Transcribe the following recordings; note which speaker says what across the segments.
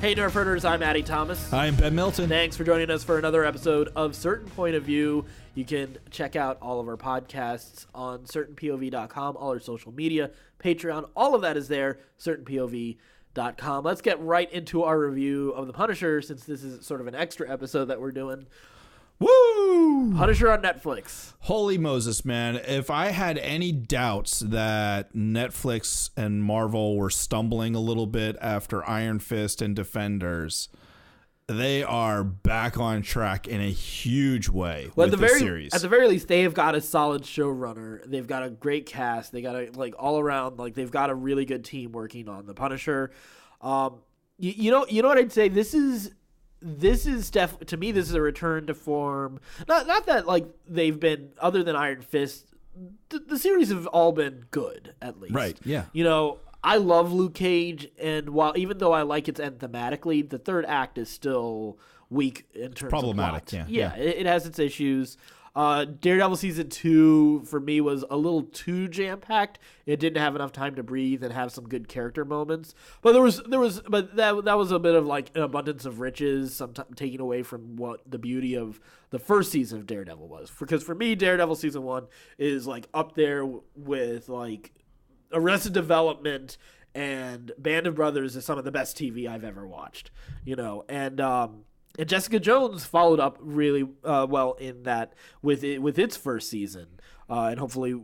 Speaker 1: Hey, Nerf Herders, I'm Addy Thomas.
Speaker 2: I'm Ben Milton.
Speaker 1: Thanks for joining us for another episode of Certain Point of View. You can check out all of our podcasts on certainpov.com, all our social media, Patreon, all of that is there, certainpov.com. Let's get right into our review of The Punisher, since this is sort of an extra episode that we're doing.
Speaker 2: Woo!
Speaker 1: Punisher on Netflix.
Speaker 2: Holy Moses, man. If I had any doubts that Netflix and Marvel were stumbling a little bit after Iron Fist and Defenders, they are back on track in a huge way with the series.
Speaker 1: At the very least, they have got a solid showrunner. They've got a great cast. They got all around, they've got a really good team working on The Punisher. You know what I'd say? This is to me, this is a return to form. Not that they've been, other than Iron Fist, the series have all been good, at least.
Speaker 2: Right, yeah.
Speaker 1: I love Luke Cage, and even though I like its end thematically, the third act is still weak in terms
Speaker 2: problematic,
Speaker 1: of plot.
Speaker 2: Yeah.
Speaker 1: It has its issues. Daredevil Season 2, for me, was a little too jam-packed. It didn't have enough time to breathe and have some good character moments. But that was a bit of an abundance of riches, sometimes taking away from what the beauty of the first season of Daredevil was. Because for me, Daredevil Season 1 is up there with Arrested Development and Band of Brothers is some of the best TV I've ever watched. And Jessica Jones followed up really well in that with its first season, and hopefully,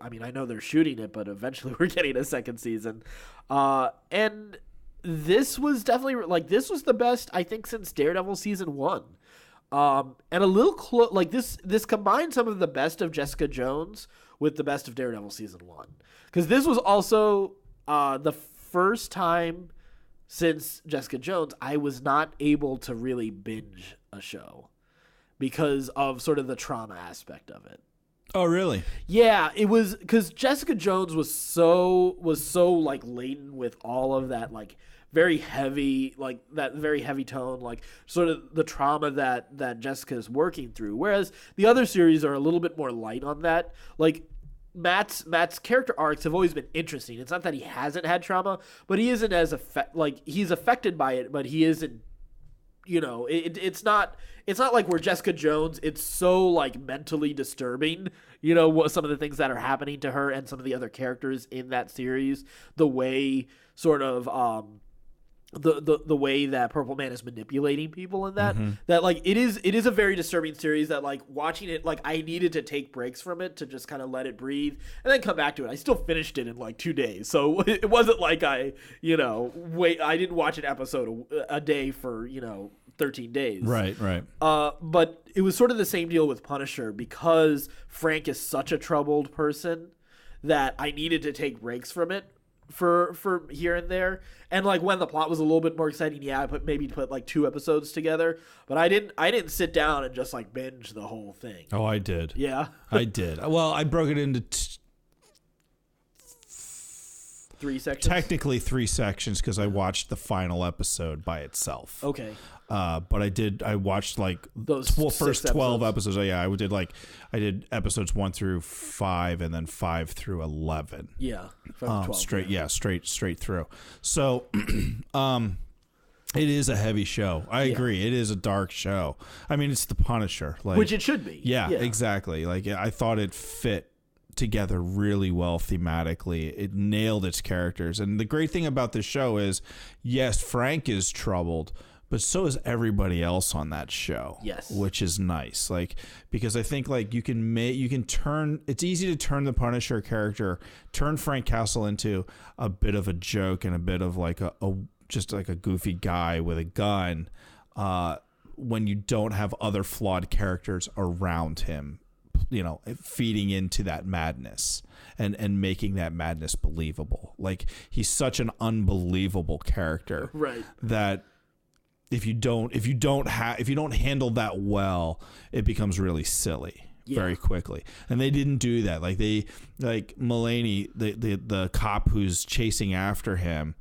Speaker 1: I know they're shooting it, but eventually we're getting a second season. And this was definitely this was the best I think since Daredevil Season 1, and a little this combined some of the best of Jessica Jones with the best of Daredevil Season 1, because this was also the first time since Jessica Jones I was not able to really binge a show because of sort of the trauma aspect of it.
Speaker 2: Oh, really?
Speaker 1: Yeah, it was because Jessica Jones was so laden with all of that very heavy that very heavy tone, sort of the trauma that Jessica is working through, whereas the other series are a little bit more light on that. Matt's character arcs have always been interesting. It's not that he hasn't had trauma, but he isn't as he's affected by it, but he isn't. It's not like where Jessica Jones, it's so mentally disturbing. What some of the things that are happening to her and some of the other characters in that series, the way sort of the way that Purple Man is manipulating people in that, that it is a very disturbing series that watching it, I needed to take breaks from it to just kind of let it breathe and then come back to it. I still finished it in 2 days. So it wasn't I didn't watch an episode a day for, 13 days.
Speaker 2: Right.
Speaker 1: But it was sort of the same deal with Punisher, because Frank is such a troubled person that I needed to take breaks from it for here and there, and when the plot was a little bit more exciting, I put 2 episodes together, but I didn't sit down and just binge the whole thing.
Speaker 2: Oh, I did.
Speaker 1: Yeah.
Speaker 2: I did. Well, I broke it into
Speaker 1: 3 sections.
Speaker 2: Technically 3 sections, because I watched the final episode by itself.
Speaker 1: Okay.
Speaker 2: But I watched
Speaker 1: those
Speaker 2: first 12 episodes. Oh, yeah, I did episodes 1 through 5, and then 5 through 11.
Speaker 1: Yeah.
Speaker 2: 12, straight through. So, it is a heavy show. I agree. It is a dark show. I mean, it's The Punisher,
Speaker 1: which it should be.
Speaker 2: Yeah, exactly. I thought it fit together really well thematically. It nailed its characters. And the great thing about this show is, yes, Frank is troubled, but so is everybody else on that show.
Speaker 1: Yes.
Speaker 2: Which is nice. Because I think you can turn, it's easy to turn the Punisher character, turn Frank Castle into a bit of a joke and a bit of just a goofy guy with a gun, when you don't have other flawed characters around him, feeding into that madness and making that madness believable. He's such an unbelievable character,
Speaker 1: right? That
Speaker 2: if you don't handle that well, it becomes really silly very quickly. And they didn't do that. Mulaney, the cop who's chasing after him,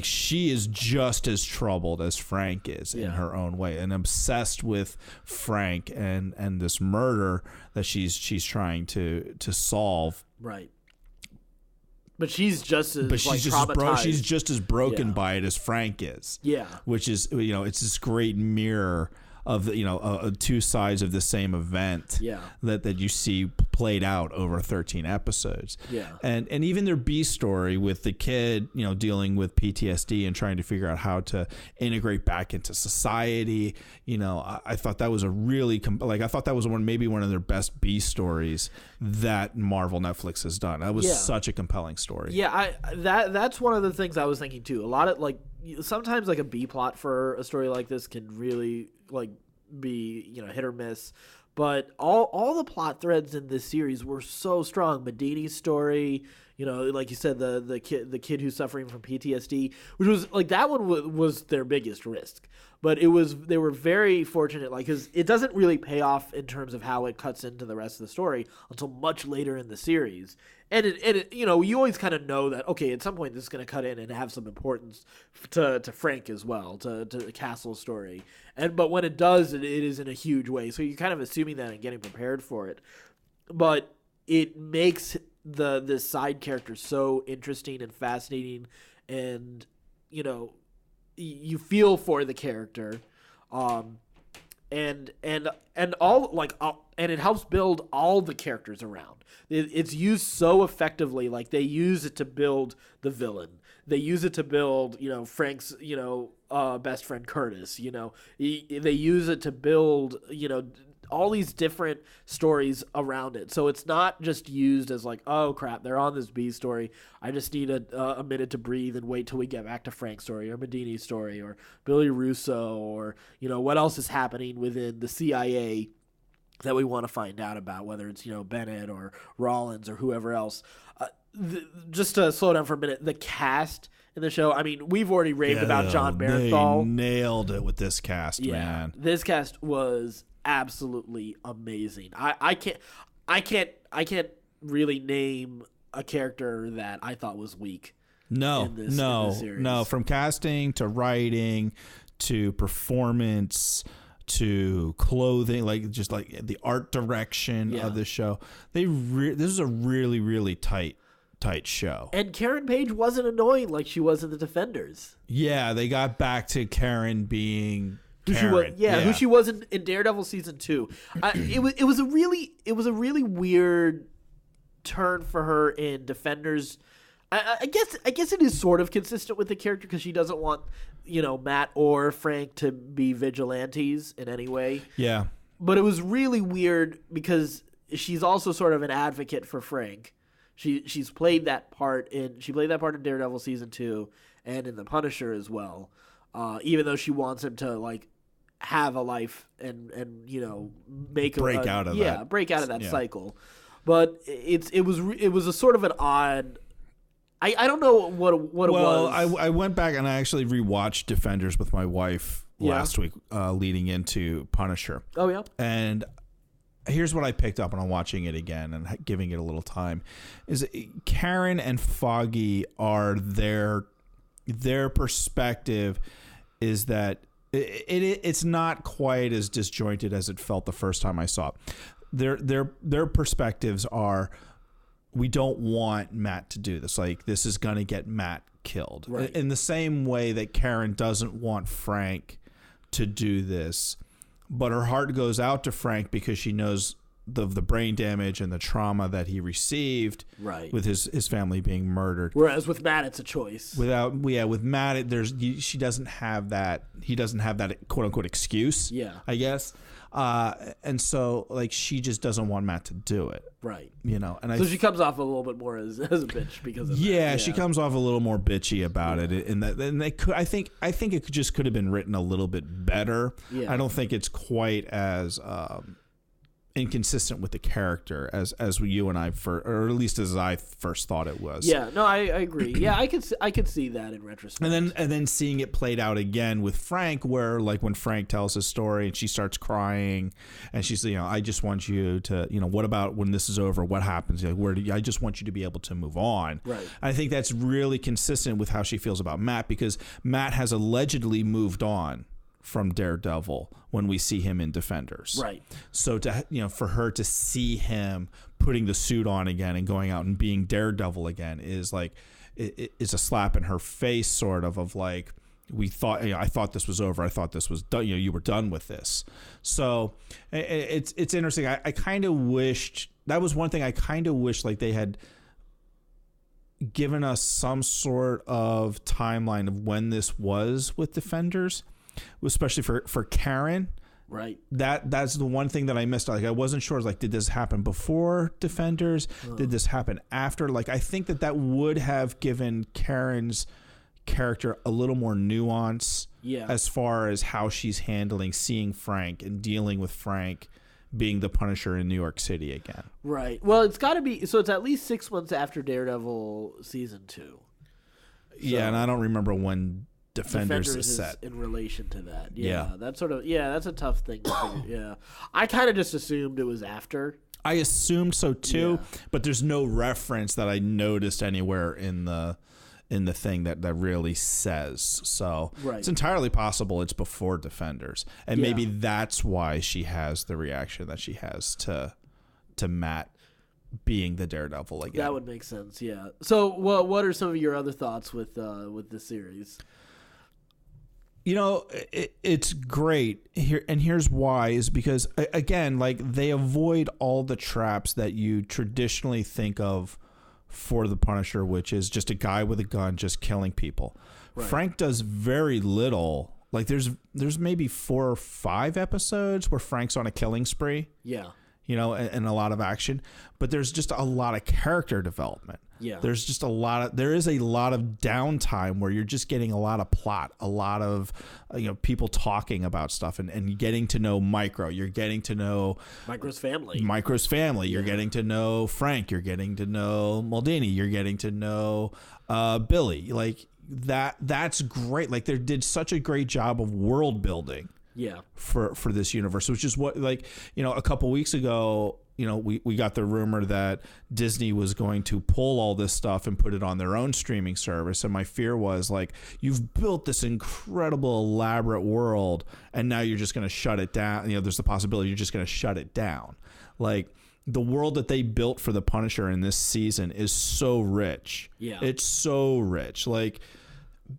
Speaker 2: she is just as troubled as Frank is in her own way, and obsessed with Frank and this murder that she's trying to solve.
Speaker 1: Right. But she's just as
Speaker 2: she's just as broken
Speaker 1: Yeah.
Speaker 2: by it as Frank is.
Speaker 1: Yeah.
Speaker 2: Which is, it's this great mirror of the, two sides of the same event.
Speaker 1: Yeah.
Speaker 2: that you see played out over 13 episodes.
Speaker 1: Yeah.
Speaker 2: And even their B story with the kid, dealing with PTSD and trying to figure out how to integrate back into society. I thought that was a really I thought that was maybe one of their best B stories that Marvel Netflix has done. That was such a compelling story.
Speaker 1: Yeah, that's one of the things I was thinking too. A lot of sometimes a B plot for a story like this can really be hit or miss, but all the plot threads in this series were so strong. Medini's story, like you said, the kid who's suffering from PTSD, which was that one was their biggest risk, but they were very fortunate, because it doesn't really pay off in terms of how it cuts into the rest of the story until much later in the series. And it you always kind of know that, okay, at some point this is going to cut in and have some importance to Frank as well, to Castle's story. But when it does, it is in a huge way. So you're kind of assuming that and getting prepared for it. But it makes this side character so interesting and fascinating, and you feel for the character, and it helps build all the characters around. It's used so effectively. They use it to build the villain. They use it to build, Frank's, best friend Curtis. They use it to build, all these different stories around it. So it's not just used as oh crap, they're on this B story, I just need a minute to breathe and wait till we get back to Frank's story or Medini's story or Billy Russo or what else is happening within the CIA that we want to find out about, whether it's Bennett or Rollins or whoever else. Just to slow down for a minute, the cast in the show, we've already raved about John Barenthal.
Speaker 2: They nailed it with this cast, man.
Speaker 1: This cast was absolutely amazing. I can't really name a character that I thought was weak.
Speaker 2: No.
Speaker 1: In this series.
Speaker 2: From casting to writing to performance to clothing, the art direction of the show. This is a really, really tight show.
Speaker 1: And Karen Page wasn't annoying like she was in The Defenders.
Speaker 2: Yeah, they got back to Karen being
Speaker 1: Karen. Who she was in Daredevil season 2. It was a really weird turn for her in Defenders. I guess it is sort of consistent with the character because she doesn't want Matt or Frank to be vigilantes in any way.
Speaker 2: Yeah,
Speaker 1: but it was really weird because she's also sort of an advocate for Frank. She's played that part in Daredevil season 2 and in The Punisher as well. Even though she wants him to have a life and break out of that cycle. But it was a sort of an odd. I don't know what it was.
Speaker 2: Well, I went back and I actually rewatched Defenders with my wife last week, leading into Punisher.
Speaker 1: Oh yeah.
Speaker 2: And here's what I picked up on watching it again and giving it a little time: is Karen and Foggy are their perspective is that it's not quite as disjointed as it felt the first time I saw it. Their perspectives are, we don't want Matt to do this. This is going to get Matt killed.
Speaker 1: Right.
Speaker 2: In the same way that Karen doesn't want Frank to do this, but her heart goes out to Frank because she knows the brain damage and the trauma that he received with his family being murdered.
Speaker 1: Whereas with Matt, it's a choice.
Speaker 2: With Matt, she doesn't have that. He doesn't have that quote unquote excuse.
Speaker 1: Yeah,
Speaker 2: I guess. And so she just doesn't want Matt to do it.
Speaker 1: Right.
Speaker 2: And
Speaker 1: she comes off a little bit more as a bitch because of that.
Speaker 2: Yeah, she comes off a little more bitchy about it. And they could, I think it just could have been written a little bit better.
Speaker 1: Yeah.
Speaker 2: I don't think it's quite as inconsistent with the character as you and I or at least as I first thought it was.
Speaker 1: Yeah, no, I agree. Yeah, I could see that in retrospect.
Speaker 2: And then seeing it played out again with Frank, where when Frank tells his story and she starts crying and she's I just want you to what about when this is over? What happens? I just want you to be able to move on.
Speaker 1: Right.
Speaker 2: I think that's really consistent with how she feels about Matt because Matt has allegedly moved on from Daredevil when we see him in Defenders.
Speaker 1: Right.
Speaker 2: So for her to see him putting the suit on again and going out and being Daredevil again is like, it's a slap in her face, sort of like, I thought this was over. I thought this was done. You were done with this. So it's interesting. I kind of wished, that was one thing I kind of wished, like they had given us some sort of timeline of when this was with Defenders, especially for Karen.
Speaker 1: Right.
Speaker 2: That's the one thing that I missed. Like I wasn't sure. Like, did this happen before Defenders? Did this happen after? Like, I think that would have given Karen's character a little more nuance.
Speaker 1: Yeah.
Speaker 2: As far as how she's handling seeing Frank and dealing with Frank being the Punisher in New York City again.
Speaker 1: Right. Well, it's got to be. So it's at least 6 months after Daredevil season 2. So,
Speaker 2: yeah, and I don't remember when Defenders is set
Speaker 1: in relation to that. Yeah, that's sort of that's a tough thing to figure. Yeah, I kind of just assumed it was after.
Speaker 2: I assumed so too, but there's no reference that I noticed anywhere in the thing that really says. So It's entirely possible it's before Defenders, and maybe that's why she has the reaction that she has to Matt being the Daredevil again.
Speaker 1: That would make sense. Yeah. So what are some of your other thoughts with the series?
Speaker 2: It's great here, and here's why: is because again, like they avoid all the traps that you traditionally think of for the Punisher, which is just a guy with a gun just killing people. Right. Frank does very little. Like there's maybe 4 or 5 episodes where Frank's on a killing spree.
Speaker 1: Yeah.
Speaker 2: And a lot of action, but there's just a lot of character development.
Speaker 1: Yeah.
Speaker 2: There is a lot of downtime where you're just getting a lot of plot, a lot of, people talking about stuff and getting to know Micro. You're getting to know
Speaker 1: Micro's family.
Speaker 2: You're getting to know Frank. You're getting to know Maldini. You're getting to know Billy. Like that's great. Like they did such a great job of world building.
Speaker 1: Yeah.
Speaker 2: For this universe, which is what, like, a couple weeks ago, we got the rumor that Disney was going to pull all this stuff and put it on their own streaming service. And my fear was like, you've built this incredible elaborate world and now you're just going to shut it down. There's the possibility you're just going to shut it down. Like the world that they built for the Punisher in this season is so rich.
Speaker 1: Yeah.
Speaker 2: It's so rich. Like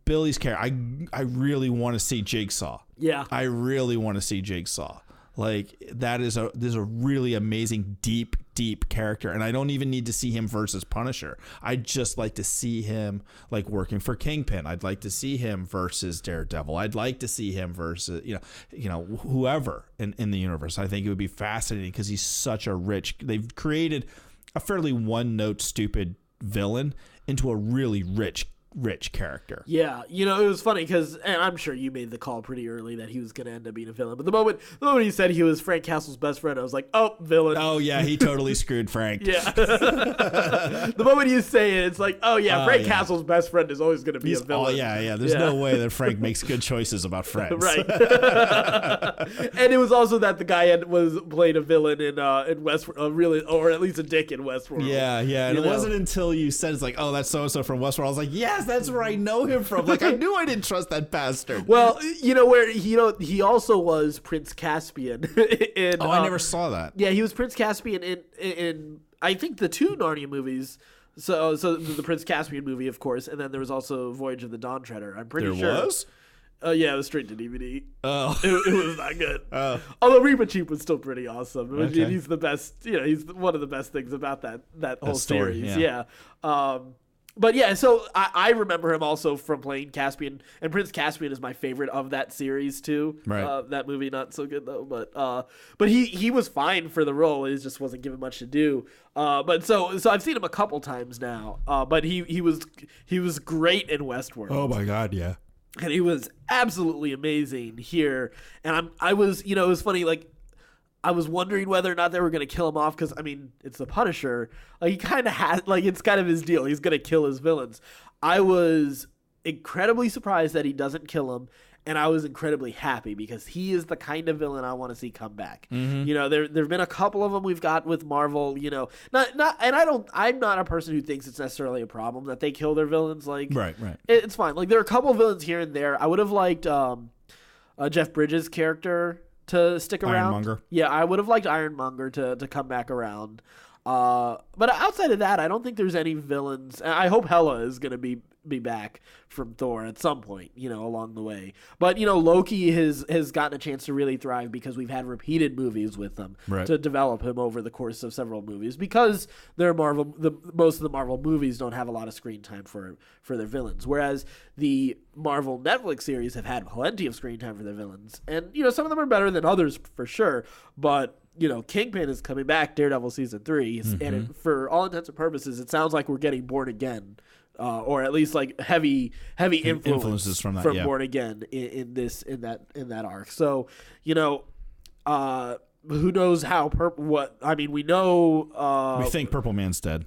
Speaker 2: Billy's character, I really want to see Jigsaw.
Speaker 1: Yeah.
Speaker 2: I really want to see Jigsaw. Like there's a really amazing deep character, and I don't even need to see him versus Punisher. I'd just like to see him like working for Kingpin. I'd like to see him versus Daredevil. I'd like to see him versus whoever in the universe. I think it would be fascinating because he's such a rich. They've created a fairly one-note stupid villain into a really rich character.
Speaker 1: Yeah, it was funny because, and I'm sure you made the call pretty early that he was going to end up being a villain. But the moment he said he was Frank Castle's best friend, I was like, oh, villain.
Speaker 2: Oh yeah, he totally screwed Frank.
Speaker 1: Yeah. The moment you say it, it's like, oh yeah, Frank Castle's best friend is always going to be a villain.
Speaker 2: Oh yeah. There's no way that Frank makes good choices about friends.
Speaker 1: Right. And it was also that the guy was played a villain in Westworld, really, or at least a dick in Westworld.
Speaker 2: Yeah. And it wasn't until you said it's like, oh, that's so and so from Westworld. I was like, yes, that's where I know him from. Like I knew I didn't trust that bastard.
Speaker 1: Well, he also was Prince Caspian in
Speaker 2: I never saw that.
Speaker 1: Yeah, he was Prince Caspian in I think the 2 Narnia movies. So the Prince Caspian movie, of course, and then there was also Voyage of the Dawn Treader. I'm pretty sure.
Speaker 2: There was?
Speaker 1: Yeah, it was straight to DVD.
Speaker 2: Oh.
Speaker 1: It was not good.
Speaker 2: Oh.
Speaker 1: Although Reba Cheap was still pretty awesome.
Speaker 2: Okay.
Speaker 1: He's the best, he's one of the best things about that whole
Speaker 2: story,
Speaker 1: series.
Speaker 2: yeah.
Speaker 1: But yeah, so I remember him also from playing Caspian, and Prince Caspian is my favorite of that series too.
Speaker 2: Right.
Speaker 1: That movie not so good though, but he was fine for the role. He just wasn't given much to do. But so I've seen him a couple times now. But he was great in Westworld.
Speaker 2: Oh my God, yeah.
Speaker 1: And he was absolutely amazing here. And it was funny, like I was wondering whether or not they were going to kill him off because, I mean, it's the Punisher. Like, he kind of has, like, it's kind of his deal. He's going to kill his villains. I was incredibly surprised that he doesn't kill him, and I was incredibly happy because he is the kind of villain I want to see come back.
Speaker 2: Mm-hmm.
Speaker 1: There've been a couple of them we've got with Marvel. I'm not a person who thinks it's necessarily a problem that they kill their villains. Like,
Speaker 2: right,
Speaker 1: it's fine. Like, there are a couple of villains here and there. I would have liked. Jeff Bridges' character to stick around.
Speaker 2: Ironmonger.
Speaker 1: Yeah, I would have liked Ironmonger to come back around. But outside of that, I don't think there's any villains. I hope Hela is going to be back from Thor at some point, along the way. But, Loki has gotten a chance to really thrive because we've had repeated movies with them to develop him over the course of several movies, because most of the Marvel movies don't have a lot of screen time for their villains. Whereas the Marvel Netflix series have had plenty of screen time for their villains. And, some of them are better than others for sure. But, Kingpin is coming back, Daredevil season 3, and for all intents and purposes, it sounds like we're getting Born Again, or at least like heavy influences from Born Again in that arc. So, who knows how we know.
Speaker 2: We think Purple Man's dead.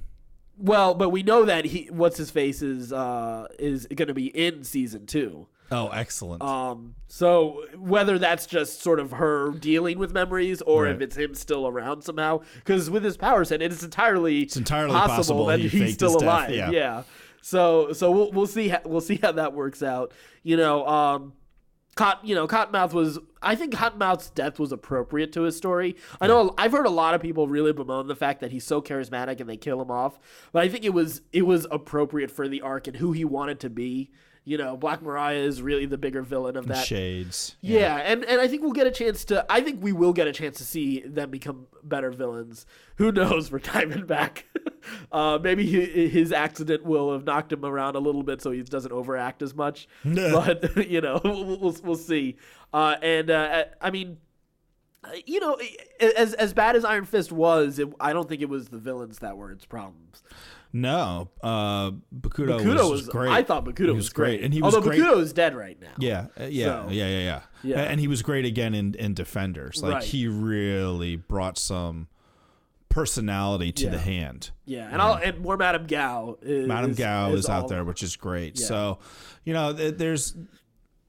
Speaker 1: Well, but we know that what's his face is going to be in season 2.
Speaker 2: Oh, excellent.
Speaker 1: So whether that's just sort of her dealing with memories, or if it's him still around somehow, because with his power set, it's entirely possible that he's still alive. Yeah. So we'll see how that works out. Cottonmouth was. I think Cottonmouth's death was appropriate to his story. I know I've heard a lot of people really bemoan the fact that he's so charismatic and they kill him off, but I think it was appropriate for the arc and who he wanted to be. Black Mariah is really the bigger villain of that.
Speaker 2: Shades.
Speaker 1: Yeah, and I think we will get a chance to see them become better villains. Who knows for Diamondback? Maybe his accident will have knocked him around a little bit so he doesn't overact as much. But, we'll see. As bad as Iron Fist was, I don't think it was the villains that were its problems.
Speaker 2: No, Bakudo was great.
Speaker 1: I thought Bakudo was great,
Speaker 2: and he was
Speaker 1: great. Bakudo is dead right now.
Speaker 2: Yeah. And he was great again in Defenders. Like he really brought some personality to the hand.
Speaker 1: Yeah, and more Madame Gao.
Speaker 2: Is out there, which is great. Yeah. So,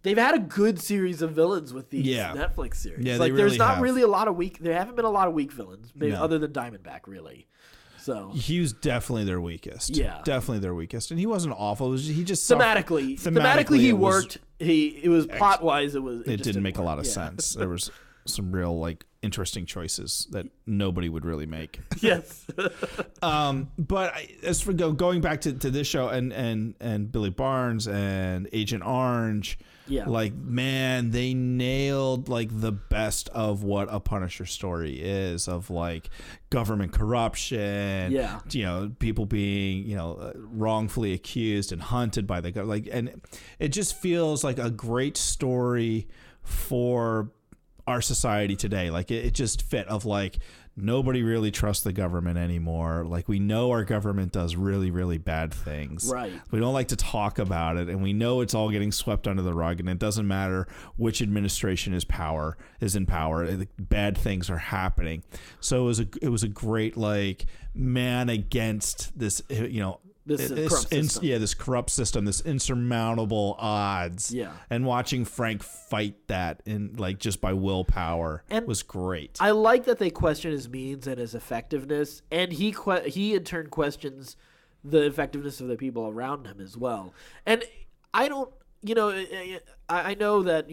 Speaker 1: they've had a good series of villains with these Netflix series.
Speaker 2: Yeah,
Speaker 1: like
Speaker 2: there's
Speaker 1: not really a lot of weak. There haven't been a lot of weak villains, maybe other than Diamondback, really. So
Speaker 2: he was definitely their weakest.
Speaker 1: Yeah,
Speaker 2: definitely their weakest, and he wasn't awful. He just
Speaker 1: thematically he worked. It was plot wise. It
Speaker 2: didn't make a lot of sense. There was some real interesting choices that nobody would really make.
Speaker 1: Yes.
Speaker 2: But as for going back to this show and Billy Barnes and Agent Orange.
Speaker 1: Yeah.
Speaker 2: Man, they nailed the best of what a Punisher story is, of government corruption.
Speaker 1: Yeah.
Speaker 2: People being, wrongfully accused and hunted by the government. And it just feels like a great story for our society today. It just fit of nobody really trusts the government anymore. We know our government does really, really bad things.
Speaker 1: Right.
Speaker 2: We don't like to talk about it, and we know it's all getting swept under the rug, and it doesn't matter which administration is in power. Bad things are happening. So it was a great man against this, this corrupt system, this insurmountable odds.
Speaker 1: Yeah.
Speaker 2: And watching Frank fight that just by willpower was great.
Speaker 1: I like that they question his means and his effectiveness, and he in turn questions the effectiveness of the people around him as well. And I don't, I know that,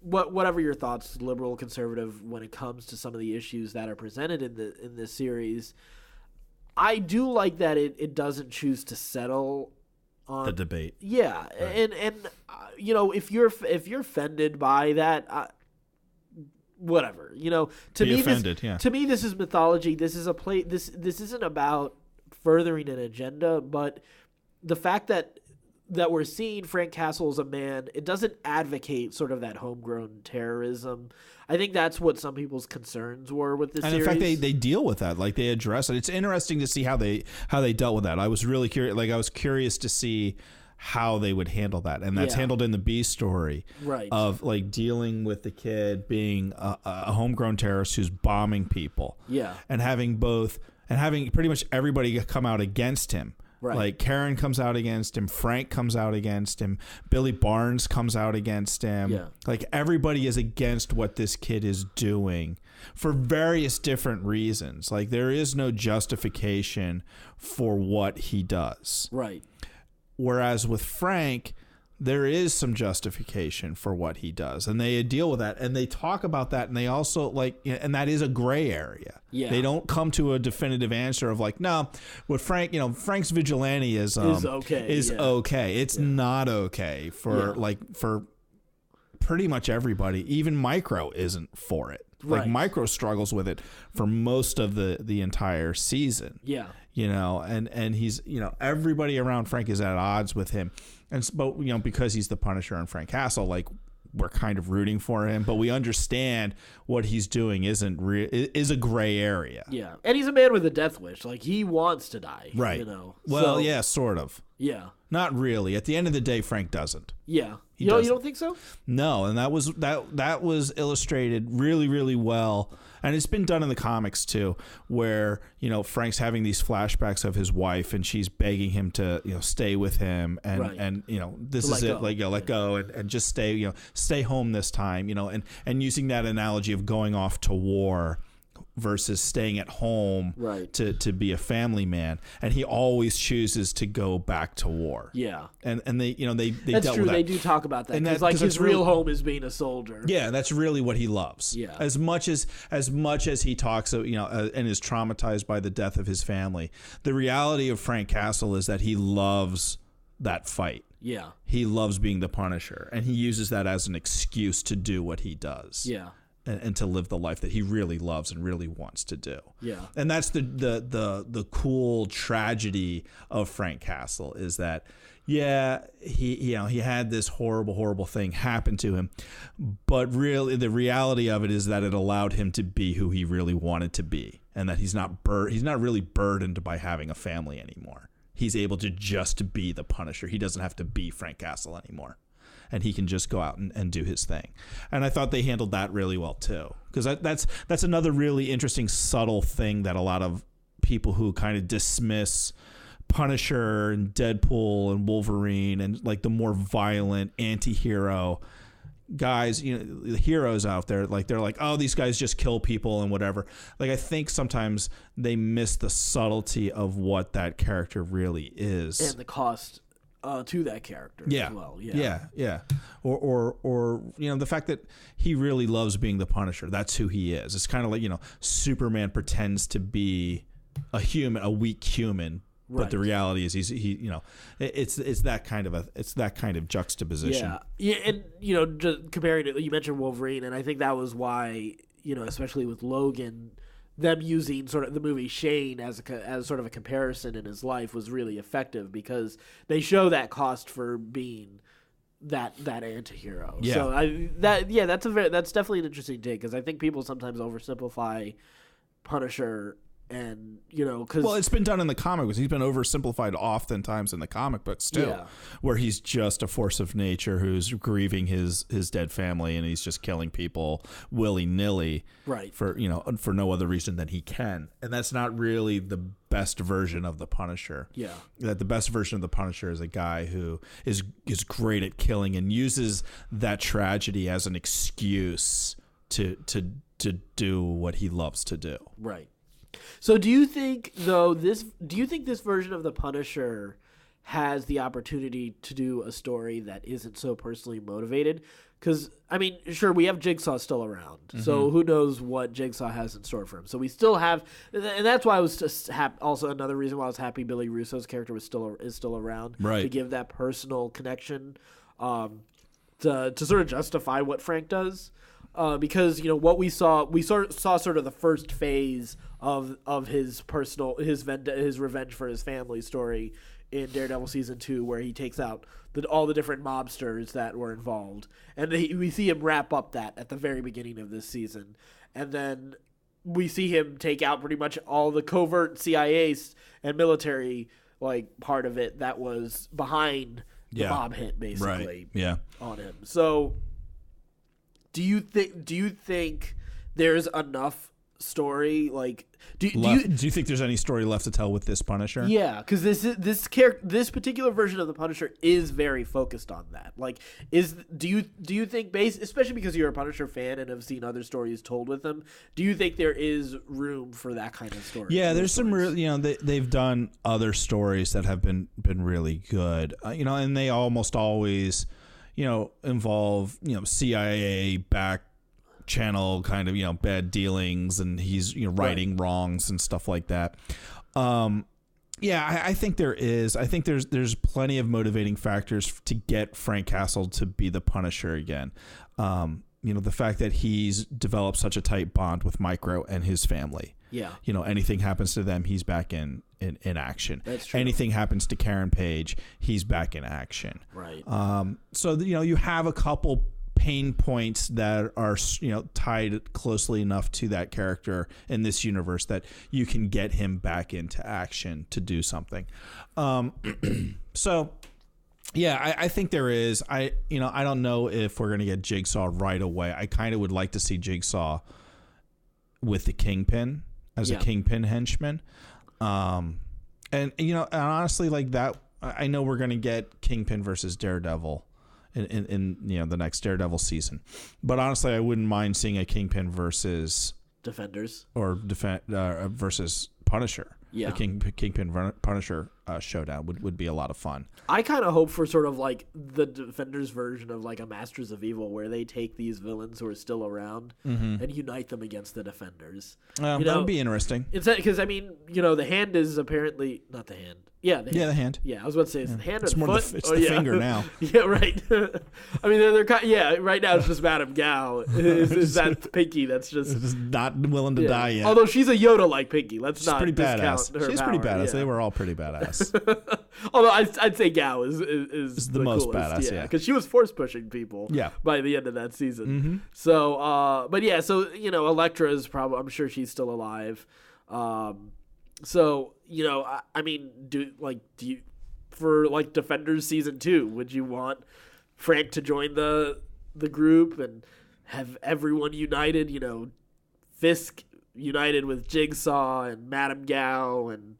Speaker 1: whatever your thoughts, liberal, conservative, when it comes to some of the issues that are presented in this series, I do like that it doesn't choose to settle on
Speaker 2: the debate.
Speaker 1: Yeah, right. And if you're offended by that, whatever. To me, this is mythology. This is a play. This isn't about furthering an agenda, but the fact that we're seeing Frank Castle as a man, it doesn't advocate sort of that homegrown terrorism. I think that's what some people's concerns were with this series.
Speaker 2: And in fact, they deal with that. They address it. It's interesting to see how they dealt with that. I was really curious. I was curious to see how they would handle that. And that's handled in the B story.
Speaker 1: Right.
Speaker 2: Of dealing with the kid being a homegrown terrorist who's bombing people.
Speaker 1: Yeah.
Speaker 2: And having pretty much everybody come out against him.
Speaker 1: Right.
Speaker 2: Karen comes out against him, Frank comes out against him, Billy Barnes comes out against him.
Speaker 1: Yeah.
Speaker 2: Everybody is against what this kid is doing for various different reasons. There is no justification for what he does.
Speaker 1: Right.
Speaker 2: Whereas with Frank, there is some justification for what he does, and they deal with that, and they talk about that, and they also and that is a gray area.
Speaker 1: Yeah.
Speaker 2: They don't come to a definitive answer of no, what Frank's vigilanteism
Speaker 1: is okay.
Speaker 2: Okay. It's not okay for for pretty much everybody. Even Micro isn't for it.
Speaker 1: Right.
Speaker 2: Micro struggles with it for most of the entire season.
Speaker 1: Yeah.
Speaker 2: And he's, everybody around Frank is at odds with him. But because he's the Punisher and Frank Castle, we're kind of rooting for him, but we understand what he's doing is a gray area.
Speaker 1: Yeah. And he's a man with a death wish. He wants to die.
Speaker 2: Right. Well,
Speaker 1: so,
Speaker 2: yeah, sort of.
Speaker 1: Yeah.
Speaker 2: Not really. At the end of the day, Frank doesn't.
Speaker 1: Yeah.
Speaker 2: He
Speaker 1: you
Speaker 2: doesn't.
Speaker 1: don't think so?
Speaker 2: No, and that was illustrated really, really well. And it's been done in the comics too, where, Frank's having these flashbacks of his wife, and she's begging him to, stay with him, and
Speaker 1: right.
Speaker 2: and this is it, let go and just stay home this time, and using that analogy of going off to war versus staying at home,
Speaker 1: right.
Speaker 2: to be a family man, and he always chooses to go back to war.
Speaker 1: Yeah,
Speaker 2: and they
Speaker 1: that's
Speaker 2: dealt
Speaker 1: true.
Speaker 2: with that.
Speaker 1: They do talk about that, because his real home is being a soldier.
Speaker 2: Yeah, that's really what he loves.
Speaker 1: Yeah,
Speaker 2: as much as he talks, and is traumatized by the death of his family. The reality of Frank Castle is that he loves that fight.
Speaker 1: Yeah,
Speaker 2: he loves being the Punisher, and he uses that as an excuse to do what he does.
Speaker 1: Yeah.
Speaker 2: And to live the life that he really loves and really wants to do.
Speaker 1: Yeah.
Speaker 2: And that's the cool tragedy of Frank Castle, is that, he had this horrible thing happen to him, but really the reality of it is that it allowed him to be who he really wanted to be, and that he's not really burdened by having a family anymore. He's able to just be the Punisher. He doesn't have to be Frank Castle anymore. And he can just go out and do his thing. And I thought they handled that really well too, because that's another really interesting, subtle thing that a lot of people who kind of dismiss Punisher and Deadpool and Wolverine and the more violent anti-hero guys, the heroes out there, they're like, oh, these guys just kill people and whatever. I think sometimes they miss the subtlety of what that character really is,
Speaker 1: and the cost to that character as well.
Speaker 2: Yeah. Or the fact that he really loves being the Punisher. That's who he is. It's kind of like, Superman pretends to be a weak human,
Speaker 1: right.
Speaker 2: but the reality is it's that kind of juxtaposition.
Speaker 1: Yeah. And just comparing it, you mentioned Wolverine, and I think that was why, especially with Logan, them using sort of the movie Shane as sort of a comparison in his life was really effective, because they show that cost for being that anti-hero.
Speaker 2: Yeah.
Speaker 1: So that's definitely an interesting take, because I think people sometimes oversimplify Punisher. And because
Speaker 2: it's been done in the comic books. He's been oversimplified oftentimes in the comic books too, where he's just a force of nature who's grieving his dead family, and he's just killing people willy-nilly,
Speaker 1: right?
Speaker 2: For no other reason than he can, and that's not really the best version of the Punisher.
Speaker 1: Yeah,
Speaker 2: that the best version of the Punisher is a guy who is great at killing and uses that tragedy as an excuse to do what he loves to do.
Speaker 1: Right. So do you think this version of the Punisher has the opportunity to do a story that isn't so personally motivated? Because, sure, we have Jigsaw still around, so who knows what Jigsaw has in store for him. So we still have, and that's why I was just also another reason why I was happy Billy Russo's character is still around,
Speaker 2: right,
Speaker 1: to give that personal connection, to sort of justify what Frank does. Because what we saw sort of the first phase of his revenge for his family story in Daredevil season 2, where he takes out all the different mobsters that were involved, and we see him wrap up that at the very beginning of this season, and then we see him take out pretty much all the covert CIA and military part of it that was behind the mob hit, basically, on him. So. Do you think there's enough story. Like, do
Speaker 2: you think there's any story left to tell with this Punisher?
Speaker 1: Yeah, because this particular version of the Punisher is very focused on that. Like, do you think, especially because you're a Punisher fan and have seen other stories told with him, do you think there is room for that kind of story?
Speaker 2: Yeah, there's some real, they've done other stories that have been really good. And they almost always, involve CIA back channel kind of bad dealings, and he's righting wrongs and stuff like that. I think there's plenty of motivating factors to get Frank Castle to be the Punisher again. The fact that he's developed such a tight bond with Micro and his family.
Speaker 1: Yeah.
Speaker 2: Anything happens to them, he's back in action.
Speaker 1: That's true.
Speaker 2: Anything happens to Karen Page, he's back in action.
Speaker 1: Right.
Speaker 2: So you have a couple pain points that are tied closely enough to that character in this universe that you can get him back into action to do something. So yeah, I think there is. I don't know if we're gonna get Jigsaw right away. I kind of would like to see Jigsaw with the Kingpin as a Kingpin henchman. And honestly, like that, I know we're gonna get Kingpin versus Daredevil in the next Daredevil season, but honestly, I wouldn't mind seeing a Kingpin versus
Speaker 1: Defenders
Speaker 2: or versus Punisher.
Speaker 1: Yeah,
Speaker 2: a Kingpin Punisher showdown would be a lot of fun.
Speaker 1: I kind of hope for sort of like the Defenders version of like a Masters of Evil, where they take these villains who are still around and unite them against the Defenders.
Speaker 2: That would be interesting.
Speaker 1: It's because the Hand is apparently not the Hand. Yeah,
Speaker 2: the Hand.
Speaker 1: Yeah, I was about to say it's the hand or
Speaker 2: it's
Speaker 1: the
Speaker 2: more
Speaker 1: foot.
Speaker 2: It's the finger now.
Speaker 1: Yeah, right. I mean, they're right now it's just Madame Gao. Is that Pinky? That's just
Speaker 2: not willing to die yet.
Speaker 1: Although she's a Yoda-like Pinky. Let's
Speaker 2: she's
Speaker 1: not
Speaker 2: pretty
Speaker 1: discount
Speaker 2: badass.
Speaker 1: her
Speaker 2: She's
Speaker 1: power.
Speaker 2: pretty badass.
Speaker 1: Yeah.
Speaker 2: They were all pretty badass.
Speaker 1: Although I'd say Gao is
Speaker 2: the most
Speaker 1: coolest,
Speaker 2: badass. Yeah,
Speaker 1: because she was force pushing people.
Speaker 2: Yeah.
Speaker 1: By the end of that season.
Speaker 2: Mm-hmm.
Speaker 1: So, but yeah, so Elektra is probably. I'm sure she's still alive. So I mean, do you? For like Defenders season 2, would you want Frank to join the group and have everyone united? Fisk united with Jigsaw and Madame Gao and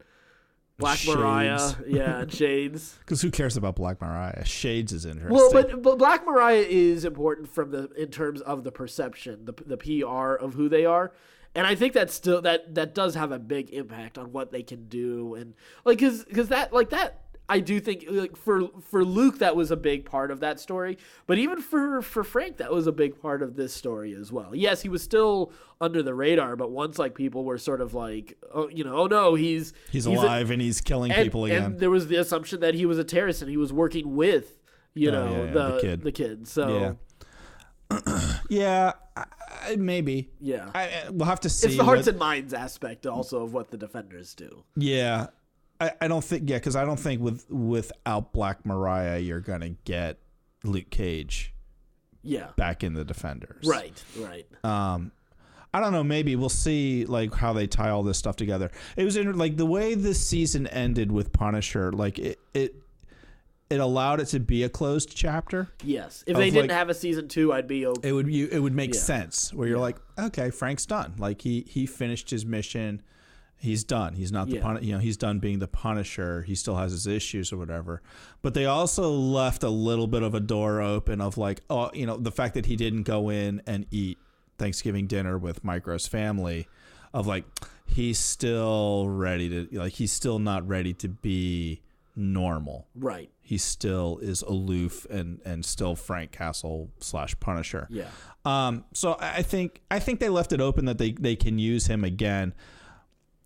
Speaker 1: Black
Speaker 2: Shades.
Speaker 1: Mariah, and Shades.
Speaker 2: Because who cares about Black Mariah? Shades is interesting.
Speaker 1: Well, but Black Mariah is important in terms of the perception, the PR of who they are. And I think that's still that does have a big impact on what they can do, and because that I do think for Luke that was a big part of that story, but even for Frank that was a big part of this story as well. Yes, he was still under the radar, but once people were sort of like, oh no, he's
Speaker 2: alive and he's killing people again.
Speaker 1: And there was the assumption that he was a terrorist and he was working with the kid. So
Speaker 2: yeah, maybe.
Speaker 1: Yeah,
Speaker 2: we'll have to see.
Speaker 1: It's the hearts and minds aspect also of what the Defenders do.
Speaker 2: Yeah. I don't think because I don't think without Black Mariah you're gonna get Luke Cage back in the Defenders.
Speaker 1: Right.
Speaker 2: I don't know, maybe we'll see how they tie all this stuff together. It was the way this season ended with Punisher, it allowed it to be a closed chapter.
Speaker 1: Yes. If they didn't have a season 2, I'd be okay.
Speaker 2: It would make sense where you're like, okay, Frank's done. He finished his mission. He's done. He's not he's done being the Punisher. He still has his issues or whatever. But they also left a little bit of a door open of the fact that he didn't go in and eat Thanksgiving dinner with Micro's family, of he's still ready to he's still not ready to be normal.
Speaker 1: Right.
Speaker 2: He still is aloof and still Frank Castle / Punisher.
Speaker 1: Yeah.
Speaker 2: So I think they left it open that they can use him again.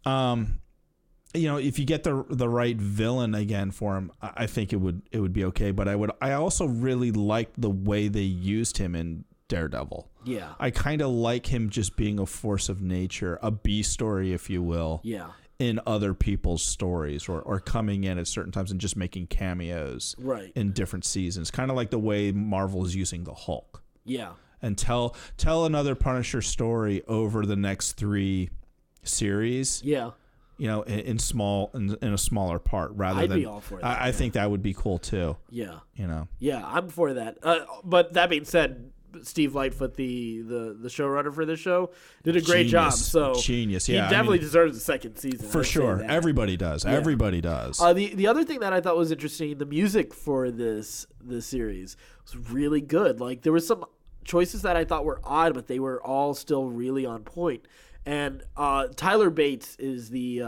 Speaker 2: If you get the right villain again for him, I think it would be okay. But I also really liked the way they used him in Daredevil.
Speaker 1: Yeah.
Speaker 2: I kind of like him just being a force of nature, a B story, if you will.
Speaker 1: Yeah.
Speaker 2: In other people's stories or coming in at certain times and just making cameos in different seasons. Kind of like the way Marvel is using the Hulk.
Speaker 1: Yeah.
Speaker 2: And tell another Punisher story over the next 3 series.
Speaker 1: Yeah.
Speaker 2: In a smaller part rather
Speaker 1: I'd
Speaker 2: than
Speaker 1: be all for that.
Speaker 2: I think that would be cool too.
Speaker 1: Yeah.
Speaker 2: Yeah,
Speaker 1: I'm for that. But that being said, Steve Lightfoot, the showrunner for this show, did a great job. So
Speaker 2: genius. Yeah,
Speaker 1: he definitely deserves a second season
Speaker 2: for sure. Everybody does. Yeah. Everybody does.
Speaker 1: The other thing that I thought was interesting, the music for this series was really good. Like there were some choices that I thought were odd, but they were all still really on point. And Tyler Bates is the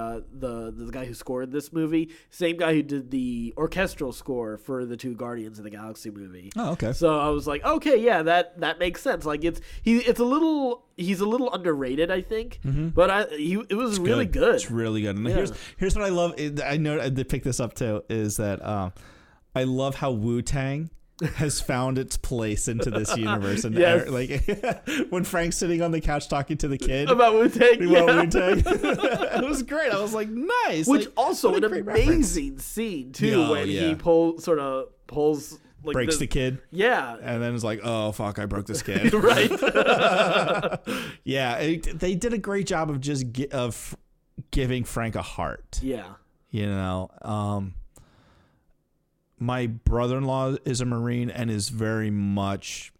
Speaker 1: guy who scored this movie. Same guy who did the orchestral score for the 2 Guardians of the Galaxy movie.
Speaker 2: Oh, okay.
Speaker 1: So I was like, okay, yeah, that makes sense. Like he's a little underrated, I think. Mm-hmm. But it was really good.
Speaker 2: It's really good. And here's what I love. I know I did pick this up too. Is that I love how Wu-Tang has found its place into this universe, and like when Frank's sitting on the couch talking to the kid
Speaker 1: about Wu-Tang,
Speaker 2: it was great. I was like, nice.
Speaker 1: Which
Speaker 2: like,
Speaker 1: also an amazing scene too, when he pulls like
Speaker 2: breaks the kid, and then it's like, oh fuck, I broke this kid,
Speaker 1: right?
Speaker 2: They did a great job of just of giving Frank a heart.
Speaker 1: Yeah,
Speaker 2: you know. My brother-in-law is a Marine and is very much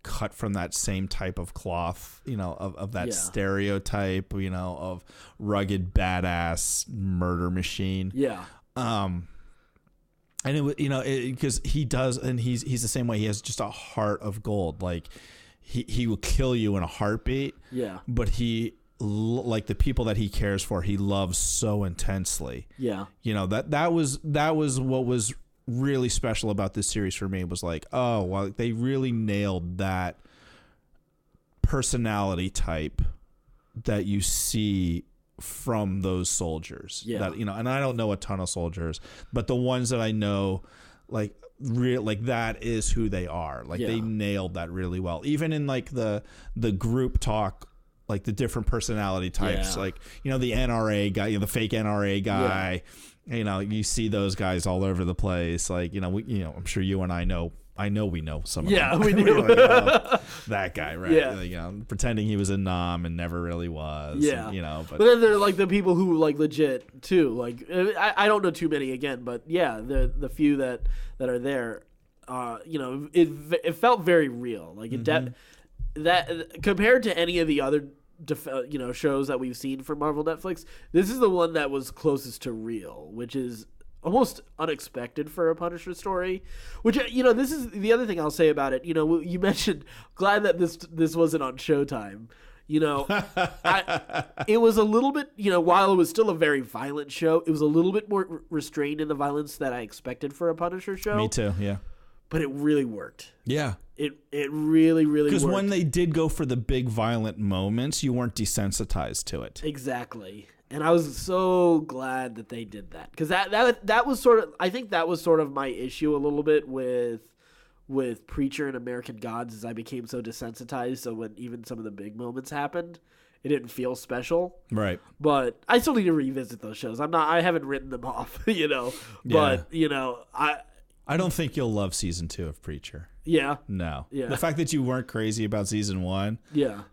Speaker 2: cut from that same type of cloth, you know, of that stereotype, you know, of rugged badass murder machine.
Speaker 1: Yeah.
Speaker 2: And it was, you know, because he does, and he's the same way. He has just a heart of gold. Like he will kill you in a heartbeat.
Speaker 1: Yeah.
Speaker 2: But like the people that he cares for, he loves so intensely.
Speaker 1: Yeah.
Speaker 2: You know, that was what was really special about this series for me. Was like, oh well, they really nailed that personality type that you see from those soldiers. That, you know, and I don't know a ton of soldiers, but the ones that I know, like that is who they are. Like they nailed that really well. Even in like the group talk, like the different personality types, like, you know, the NRA guy, you know, the fake NRA guy. You know, you see those guys all over the place. Like, you know, I'm sure you and I know we know some of them.
Speaker 1: Yeah, we do.
Speaker 2: Like, that guy, right?
Speaker 1: Yeah.
Speaker 2: Like, you know, pretending he was a nom and never really was.
Speaker 1: Yeah.
Speaker 2: And, you know, but
Speaker 1: then there are like the people who like legit too. Like I don't know too many again, but yeah, the few that are there, you know, it felt very real. Like that compared to any of the other you know, shows that we've seen from Marvel Netflix, this is the one that was closest to real, which is almost unexpected for a Punisher story. Which, you know, this is the other thing I'll say about it. You know, you mentioned, glad that this wasn't on Showtime. You know, it was a little bit, you know, while it was still a very violent show, it was a little bit more restrained in the violence that I expected for a Punisher show.
Speaker 2: Me too, yeah.
Speaker 1: But it really worked.
Speaker 2: Yeah.
Speaker 1: It really, really worked.
Speaker 2: Because when they did go for the big violent moments, you weren't desensitized to it.
Speaker 1: Exactly. And I was so glad that they did that. Because that was sort of, I think that was sort of my issue a little bit with Preacher and American Gods, as I became so desensitized. So when even some of the big moments happened, it didn't feel special.
Speaker 2: Right.
Speaker 1: But I still need to revisit those shows. I haven't written them off, you know. But, you know,
Speaker 2: I don't think you'll love season 2 of Preacher.
Speaker 1: Yeah.
Speaker 2: No.
Speaker 1: Yeah.
Speaker 2: The fact that you weren't crazy about season 1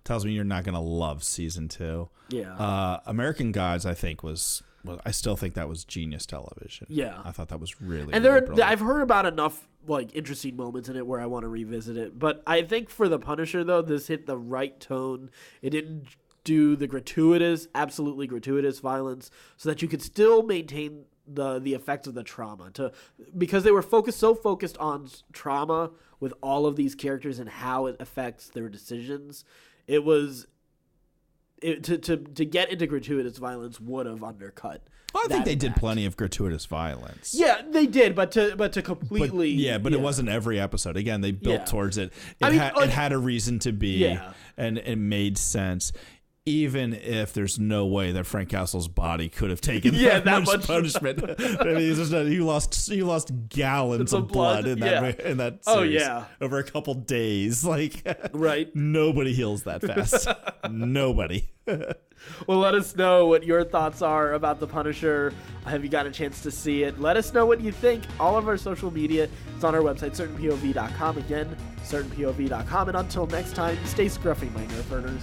Speaker 2: tells me you're not going to love season 2.
Speaker 1: Yeah.
Speaker 2: American Gods, I think, I still think that was genius television.
Speaker 1: Yeah.
Speaker 2: I thought that was really,
Speaker 1: and
Speaker 2: really
Speaker 1: I've heard about enough like interesting moments in it where I want to revisit it. But I think for the Punisher, though, this hit the right tone. It didn't do the absolutely gratuitous violence, so that you could still maintain the effects of the trauma, because they were focused on trauma with all of these characters and how it affects their decisions. To get into gratuitous violence would have undercut.
Speaker 2: Well, I think they did plenty of gratuitous violence.
Speaker 1: Yeah, they did, but to completely.
Speaker 2: It wasn't every episode. Again, they built towards it. It had a reason to be, and it made sense. Even if there's no way that Frank Castle's body could have taken that much punishment. I mean, he lost gallons of blood in that series over a couple days. Like,
Speaker 1: right?
Speaker 2: Nobody heals that fast. Nobody.
Speaker 1: Well, let us know what your thoughts are about The Punisher. Have you got a chance to see it? Let us know what you think. All of our social media is on our website, certainpov.com. Again, certainpov.com. And until next time, stay scruffy, my nerf earners.